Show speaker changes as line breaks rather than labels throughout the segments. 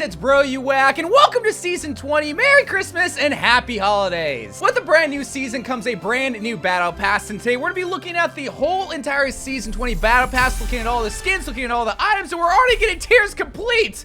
it's Bro You Whack, and welcome to Season 20. Merry Christmas and Happy Holidays. With a brand new season comes a brand new Battle Pass, and today we're going to be looking at the whole entire Season 20 Battle Pass, looking at all the skins, looking at all the items, and we're already getting tiers complete.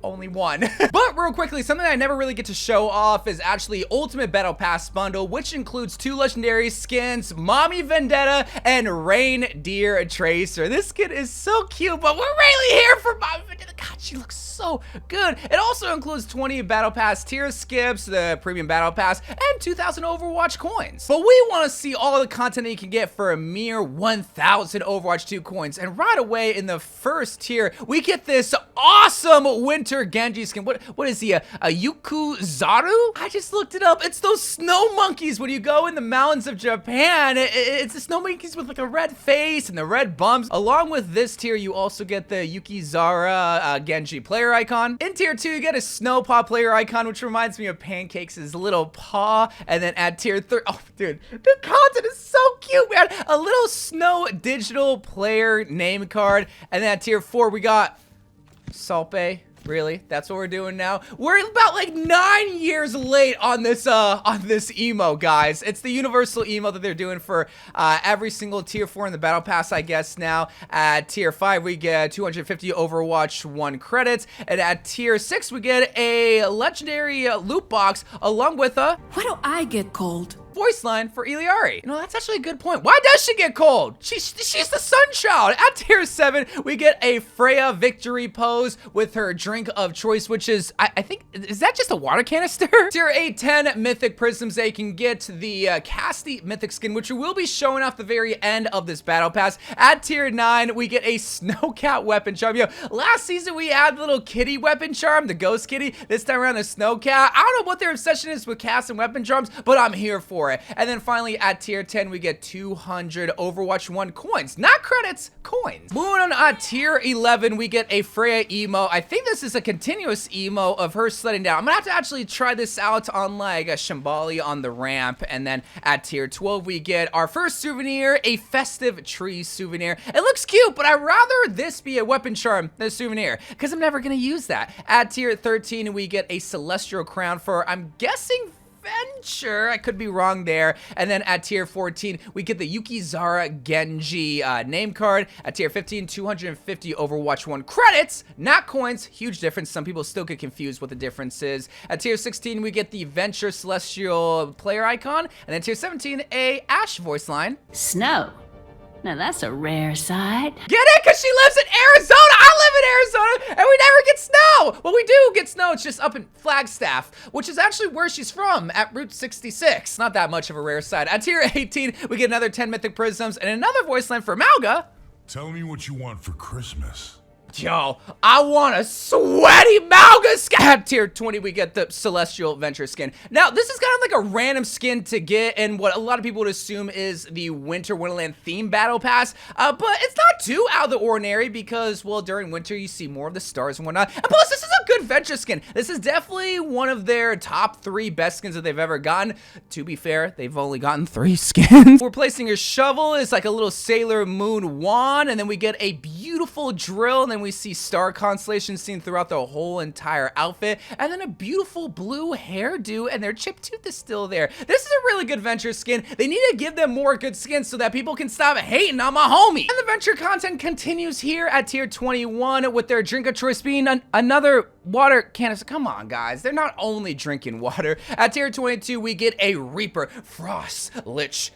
Only one. But real quickly, something I never really get to show off is actually Ultimate Battle Pass bundle, which includes 2 legendary skins, Mommy Vendetta and Reindeer Tracer. This skin is so cute, but we're really here for Mommy Vendetta. God, she looks so good. It also includes 20 Battle Pass tier skips, the Premium Battle Pass, and 2,000 Overwatch coins. But we want to see all the content that you can get for a mere 1,000 Overwatch 2 coins. And right away in the first tier, we get this awesome winter Genji skin. What is he, a Yukuzaru? I just looked it up. It's those snow monkeys when you go in the mountains of Japan. It's the snow monkeys with like a red face and the red bumps. Along with this tier, you also get the Yukizara Genji player icon. In tier 2, you get a snow paw player icon, which reminds me of Pancakes' little paw. And then at tier 3, oh dude, the content is so cute, man. A little snow digital player name card. And then at tier 4, we got Salpe. Really? That's what we're doing now? We're about like 9 years late on this emo, guys. It's the universal emo that they're doing for every single tier 4 in the battle pass, I guess now. At tier 5, we get 250 Overwatch 1 credits. And at tier 6, we get a legendary loot box along with a...
Why do I get cold?
Voice line for Illari. You know, that's actually a good point. Why does she get cold? She's the sun child. At tier 7, we get a Freja victory pose with her drink of choice, which is, I think, is that just a water canister? Tier 8, 10 mythic prisms. They can get the Cassidy Mythic skin, which we will be showing off the very end of this battle pass. At tier 9, we get a Snowcat weapon charm. Yo, last season we had the little kitty weapon charm, the ghost kitty. This time around, the Snowcat. I don't know what their obsession is with cast and weapon charms, but I'm here for it. And then finally at tier 10, we get 200 Overwatch 1 coins. Not credits, coins. Moving on to tier 11, we get a Freja emo. I think this is a continuous emo of her sledding down. I'm gonna have to actually try this out on like a Shambali on the ramp. And then at tier 12, we get our first souvenir, a festive tree souvenir. It looks cute, but I'd rather this be a weapon charm than a souvenir, because I'm never gonna use that. At tier 13, we get a celestial crown for, I'm guessing, Venture. I could be wrong there. And then at tier 14, we get the Yukizara Genji name card. At tier 15, 250 Overwatch 1 credits, not coins. Huge difference. Some people still get confused what the difference is. At tier 16, we get the Venture Celestial player icon. And then tier 17, a Ash voice line.
Snow. Now that's a rare sight.
Get it? Because she lives in Arizona. I live in Arizona, and we never get snow. Well, we do get snow. It's just up in Flagstaff, which is actually where she's from, at Route 66. Not that much of a rare sight. At tier 18, we get another 10 mythic prisms and another voice line for Malga.
Tell me what you want for Christmas.
Yo, I want a sweaty Malga skin. At tier 20, we get the Celestial Venture skin. Now, this is kind of like a random skin to get, and what a lot of people would assume is the Winter Wonderland theme battle pass, but it's not too out of the ordinary because, well, during winter, you see more of the stars and whatnot. And plus, this is a good Venture skin. This is definitely one of their top 3 best skins that they've ever gotten. To be fair, they've only gotten 3 skins. We're placing a shovel. It's like a little Sailor Moon wand, and then we get a beautiful drill, and then we see star constellations seen throughout the whole entire outfit, and then a beautiful blue hairdo, and their chip tooth is still there. This is a really good Venture skin. They need to give them more good skins so that people can stop hating on my homie. And the Venture content continues here at tier 21 with their drink of choice being another water canister. Come on, guys. They're not only drinking water. At tier 22, we get a Reaper Frost Lich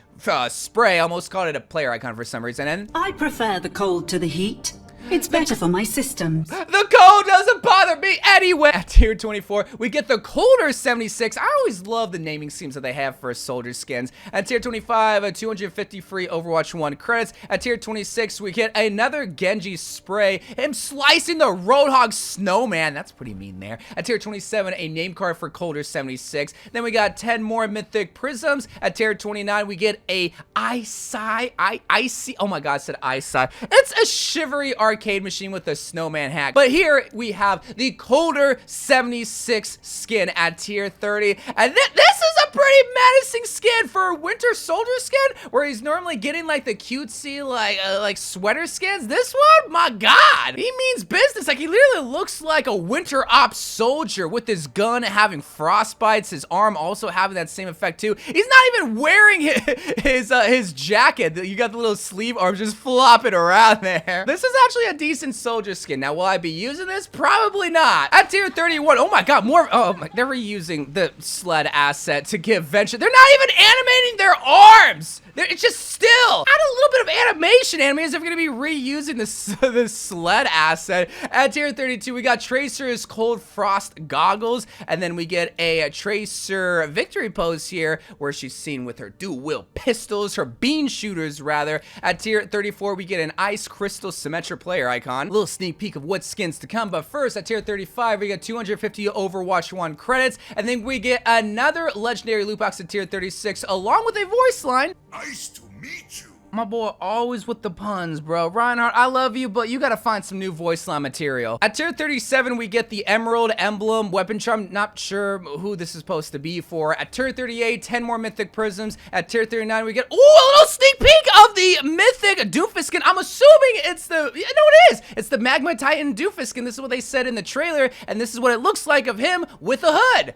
spray. I almost called it a player icon for some reason. And
I prefer the cold to the heat. It's better for my systems.
The cold doesn't bother me anyway. At tier 24, we get the Colder 76. I always love the naming schemes that they have for soldier skins. At tier 25, 250 free Overwatch 1 credits. At tier 26, we get another Genji spray. Him slicing the Roadhog Snowman. That's pretty mean there. At tier 27, a name card for Colder 76. Then we got 10 more mythic prisms. At tier 29, we get a Icy. Oh my god, I said Icy. It's a shivery arcade machine with a snowman hack. But here we have the Colder Shoulder 76 skin at tier 30. And this is a pretty menacing skin for a Winter Soldier skin, where he's normally getting like the cutesy like sweater skins. This one, my God, he means business. Like, he literally looks like a Winter Ops soldier with his gun having frostbites, his arm also having that same effect too. He's not even wearing his jacket. You got the little sleeve arms just flopping around there. This is actually a decent soldier skin. Now, will I be using this? Probably not. At tier 31, oh my God, more. Oh, they're reusing the sled asset to give Venture. They're not even animating their arms. It's just still. Add a little bit of animation, animators, if you're gonna be reusing this sled asset. At tier 32, we got Tracer's Cold Frost goggles, and then we get a Tracer victory pose here, where she's seen with her dual-wield pistols, her bean shooters, rather. At tier 34, we get an Ice Crystal Symmetra player icon. A little sneak peek of what skins to come, but first, at tier 35, we get 250 Overwatch 1 credits, and then we get another legendary loot box at tier 36, along with a voice line.
Nice to meet you.
My boy always with the puns, bro. Reinhardt, I love you, but you gotta find some new voice line material. At tier 37, we get the Emerald Emblem Weapon Charm. Not sure who this is supposed to be for. At tier 38, 10 more Mythic Prisms. At tier 39, we get, ooh, a little sneak peek of the Mythic Doofus skin. I'm assuming it's the, no, it is. It's the Magma Titan Doofus skin. This is what they said in the trailer, and this is what it looks like of him with a hood.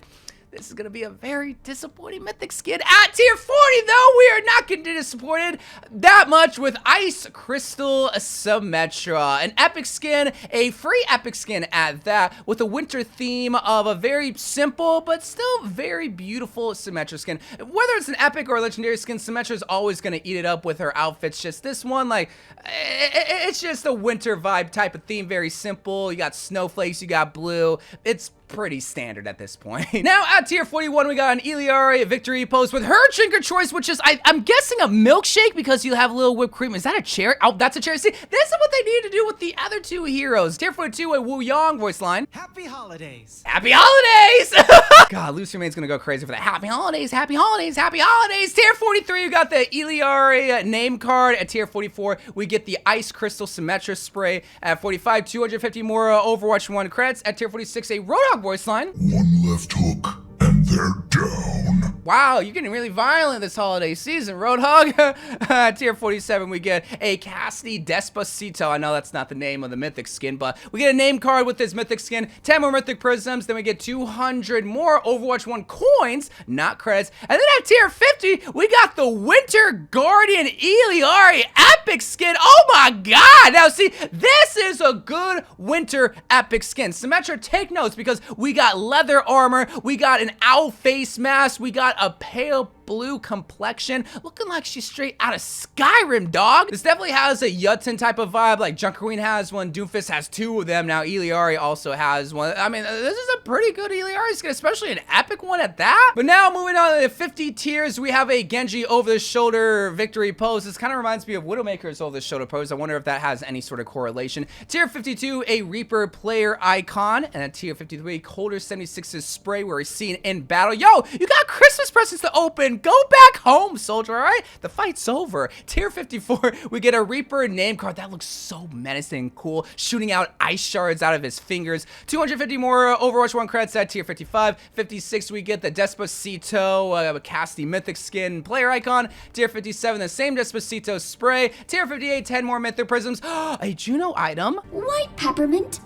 This is gonna be a very disappointing Mythic skin. At tier 40, though, we are not gonna be disappointed that much with Ice Crystal Symmetra. An epic skin, a free epic skin at that, with a winter theme of a very simple, but still very beautiful Symmetra skin. Whether it's an epic or a legendary skin, Symmetra is always gonna eat it up with her outfits. Just this one, like, it's just a winter vibe type of theme, very simple. You got snowflakes, you got blue. It's pretty standard at this point. Now at tier 41, we got an Illari victory pose with her drinker choice, which is, I'm guessing, a milkshake, because you have a little whipped cream. Is that a cherry? Oh, that's a cherry. See, this is what they need to do with the other two heroes. Tier 42, a Wu Yang voice line.
Happy holidays.
Happy holidays! God, Lucy Main's gonna go crazy for that. Happy holidays, happy holidays, happy holidays. Tier 43, you got the Illari name card. At tier 44, we get the Ice Crystal Symmetra spray. At 45, 250 more Overwatch 1 credits. At tier 46, a Roadhog voice line.
One left hook, and they're down.
Wow, you're getting really violent this holiday season, Roadhog. Tier 47, we get a Cassidy Despacito. I know that's not the name of the Mythic skin, but we get a name card with this Mythic skin, 10 more Mythic Prisms, then we get 200 more Overwatch 1 coins, not credits. And then at tier 50, we got the Winter Guardian Illari epic skin. Oh my God! Now see, this is a good winter epic skin. Symmetra, take notes, because we got leather armor, we got an owl face mask, we got a pale blue complexion, looking like she's straight out of Skyrim, dog. This definitely has a Yutun type of vibe, like Junker Queen has one, Doofus has two of them, now Illari also has one. I mean, this is a pretty good Illari skin, especially an epic one at that. But now, moving on to the 50 tiers, we have a Genji over-the-shoulder victory pose. This kind of reminds me of Widowmaker's over-the-shoulder pose. I wonder if that has any sort of correlation. Tier 52, a Reaper player icon, and at tier 53, Colder 76's spray, where he's seen in battle. Yo, you got Christmas presents to open. Go back home, soldier, all right? The fight's over. Tier 54, we get a Reaper name card. That looks so menacing and cool, shooting out ice shards out of his fingers. 250 more Overwatch 1 credits at tier 55. 56, we get the Despacito Cassidy Mythic skin player icon. Tier 57, the same Despacito spray. Tier 58, 10 more Mythic Prisms. A Juno item.
White peppermint.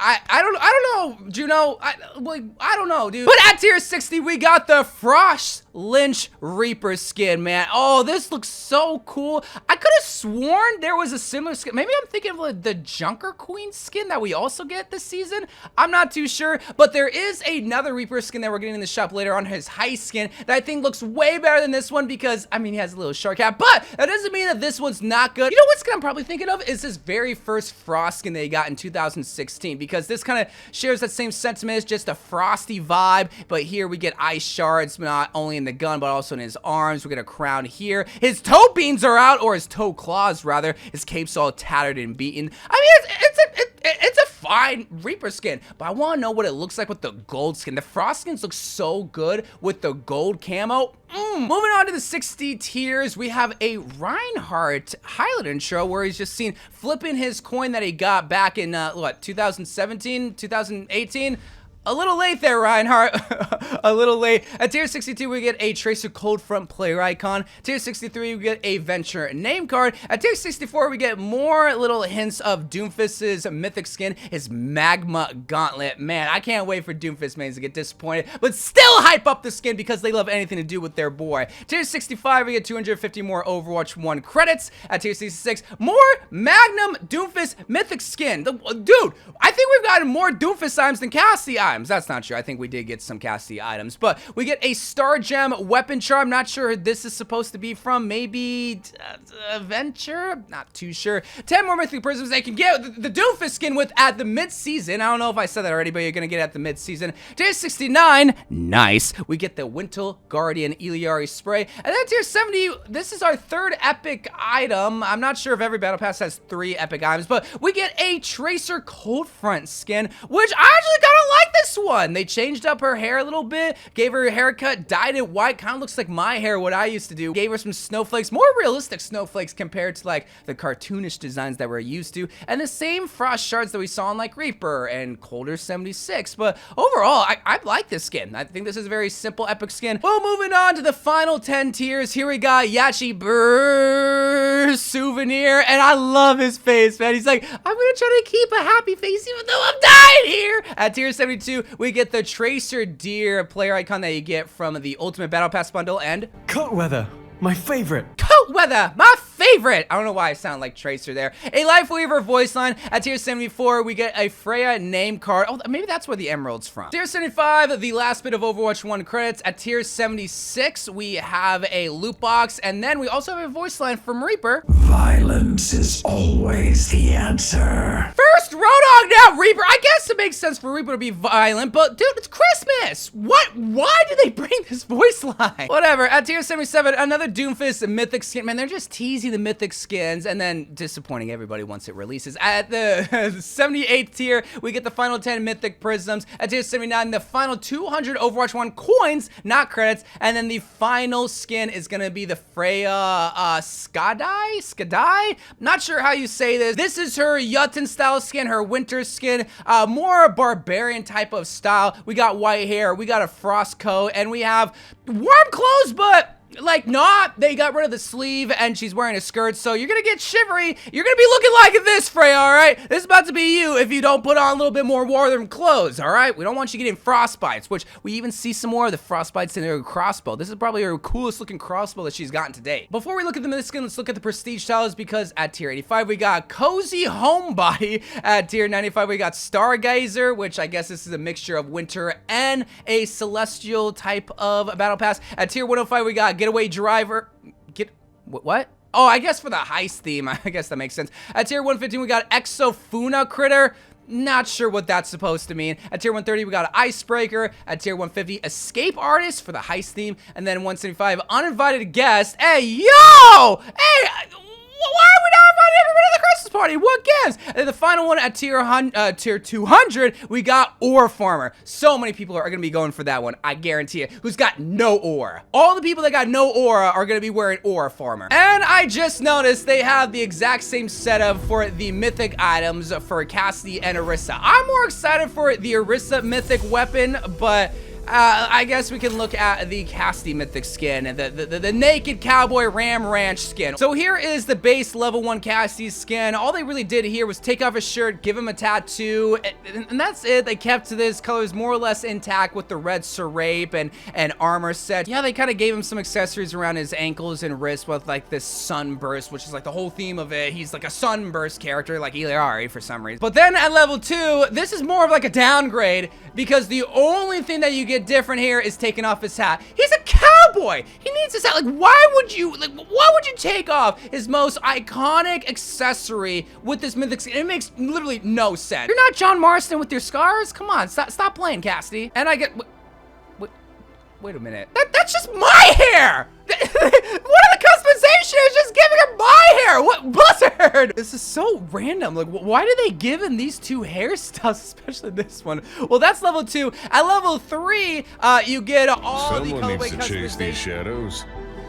I don't know, Juno. I don't know, dude. But at tier 60, we got the Frost Lynch Reaper skin, man. Oh, this looks so cool. I could have sworn there was a similar skin. Maybe I'm thinking of the Junker Queen skin that we also get this season. I'm not too sure, but there is another Reaper skin that we're getting in the shop later on, his Heist skin, that I think looks way better than this one, because, I mean, he has a little shark hat, but that doesn't mean that this one's not good. You know what skin I'm probably thinking of is this very first Frost skin they got in 2016, because this kind of shares that same sentiment. It's just a frosty vibe, but here we get ice shards, not only in the gun, but also in his arms. We get a crown here. His toe beans are out, or his toe claws, rather. His cape's all tattered and beaten. I mean, It's a fine Reaper skin, but I want to know what it looks like with the gold skin. The Frost skins look so good with the gold camo. Moving on to the 60 tiers, we have a Reinhardt highlight intro where he's just seen flipping his coin that he got back in, 2017, 2018? A little late there, Reinhardt. A little late. At tier 62, we get a Tracer Cold Front player icon. Tier 63, we get a Venture name card. At tier 64, we get more little hints of Doomfist's mythic skin, his Magma Gauntlet. Man, I can't wait for Doomfist mains to get disappointed, but still hype up the skin because they love anything to do with their boy. Tier 65, we get 250 more Overwatch 1 credits. At tier 66, more Magnum Doomfist mythic skin. Dude, I think we've gotten more Doomfist items than Cassidy items. That's not true. I think we did get some Cassidy items, but we get a Star Gem weapon charm. Not sure who this is supposed to be from. Maybe Venture? Not too sure. 10 more mythic prisms they can get the Doomfist skin with at the mid-season. I don't know if I said that already, but you're gonna get it at the mid-season. Tier 69, nice. We get the Winter Guardian Illari spray. And then tier 70, this is our third epic item. I'm not sure if every battle pass has 3 epic items, but we get a Tracer Cold Front skin, which I actually kind of like this one. They changed up her hair a little bit, gave her a haircut, dyed it white, kind of looks like my hair, what I used to do. Gave her some snowflakes, more realistic snowflakes compared to like the cartoonish designs that we're used to, and the same frost shards that we saw in like Reaper and Colder 76. But overall, I like this skin. I think this is a very simple epic skin. Well, moving on to the final 10 tiers, here we got Yachi Brrrr Souvenir, and I love his face, man. He's like, I'm gonna try to keep a happy face even though I'm dying here. At tier 72, we get the Tracer Deer player icon that you get from the Ultimate Battle Pass bundle, and
Coat Weather, my favorite.
Coat Weather, my favorite. I don't know why I sound like Tracer there. A Life Weaver voice line. At tier 74, we get a Freja name card. Oh, maybe that's where the emerald's from. Tier 75, the last bit of Overwatch 1 credits. At tier 76, we have a loot box, and then we also have a voice line from Reaper.
Violence is always the answer.
First Roadhog, now Reaper. I guess it makes sense for Reaper to be violent, but dude, it's Christmas. What? Why do they bring this voice line? Whatever. At tier 77, another Doomfist mythic skin. Man, they're just teasing the mythic skins and then disappointing everybody once it releases. At the 78th tier, we get the final 10 mythic prisms. At tier 79, the final 200 Overwatch 1 coins, not credits. And then the final skin is gonna be the Freja Skadai? Not sure how you say this. This is her Jotun style skin, her winter skin, more barbarian type of style. We got white hair, we got a frost coat, and we have warm clothes, but like not. They got rid of the sleeve and she's wearing a skirt, so you're gonna get shivery. You're gonna be looking like this, Freya, all right? This is about to be you if you don't put on a little bit more warm clothes, all right? We don't want you getting frostbites, which we even see some more of the frostbites in her crossbow. This is probably her coolest looking crossbow that she's gotten to date. Before we look at the mythic skin, let's look at the prestige styles, because at tier 85, we got Cozy Homebody. At tier 95, we got Stargazer, which I guess this is a mixture of winter and a celestial type of battle pass. At tier 105, we got Getaway Driver. What? Oh, I guess for the heist theme. I guess that makes sense. At tier 115, we got Exofuna Critter. Not sure what that's supposed to mean. At tier 130, we got an Icebreaker. At tier 150, Escape Artist for the heist theme. And then 175, Uninvited Guest. Hey, yo! Hey! Why are we not inviting everybody to the Christmas party? What gives? And then the final one at tier 200, we got Ore Farmer. So many people are going to be going for that one, I guarantee it. Who's got no ore? All the people that got no aura are going to be wearing Ore Farmer. And I just noticed they have the exact same setup for the mythic items for Cassidy and Orisa. I'm more excited for the Orisa mythic weapon, but I guess we can look at the Cassidy mythic skin and the naked cowboy Ram Ranch skin. So here is the base level 1 Cassidy skin. All they really did here was take off his shirt, give him a tattoo, and that's it. They kept this colors more or less intact with the red serape and armor set. Yeah, they kind of gave him some accessories around his ankles and wrists with like this sunburst, which is like the whole theme of it. He's like a sunburst character like Illari for some reason. But then at level 2, this is more of like a downgrade, because the only thing that you get different here is taking off his hat. He's a cowboy. He needs his hat. Like, why would you take off his most iconic accessory with this mythic skin? It makes literally no sense. You're not John Marston with your scars. Come on, stop playing, Cassidy. And I get, wait a minute. That's just my hair. What? What are the customization? It's just giving her my hair. What? Buzzard. This is so random. Like, why do they give him these two hairstyles, especially this one? Well, that's level 2. At level 3, you get all the
Someone
colorway
needs to chase these
customization.
shadows.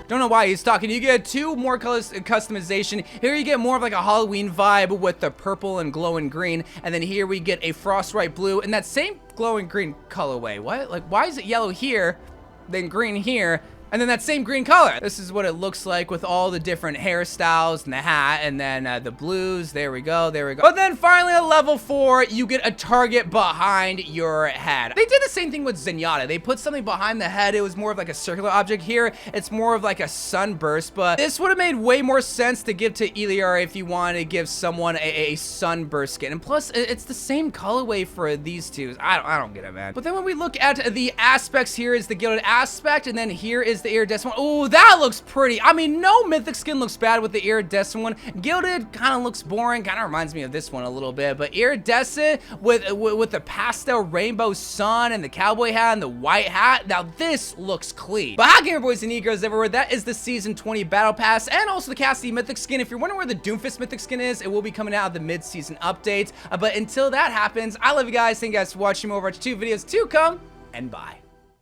Don't know why he's talking. You get 2 more colors customization. Here you get more of like a Halloween vibe with the purple and glowing green. And then here we get a frostbite blue and that same glowing green colorway. What? Like, why is it yellow here, then green here, and then that same green color? This is what it looks like with all the different hairstyles and the hat, and then the blues. There we go, there we go. But then finally at level 4, you get a target behind your head. They did the same thing with Zenyatta. They put something behind the head. It was more of like a circular object. Here, it's more of like a sunburst, but this would have made way more sense to give to Illari if you wanted to give someone a sunburst skin. And plus, it's the same colorway for these two. I don't get it, man. But then when we look at the aspects, here is the gilded aspect, and then here is the iridescent one. Oh, that looks pretty. I mean, no mythic skin looks bad with the iridescent one. Gilded kind of looks boring. Kind of reminds me of this one a little bit, but iridescent with the pastel rainbow sun and the cowboy hat and the white hat. Now this looks clean. But hi, gamer boys and egos everywhere. That is the season 20 battle pass and also the Cassidy Mythic skin. If you're wondering where the Doomfist Mythic skin is, it will be coming out of the mid-season update. But until that happens, I love you guys. Thank you guys for watching. More Overwatch 2 videos to come, and bye.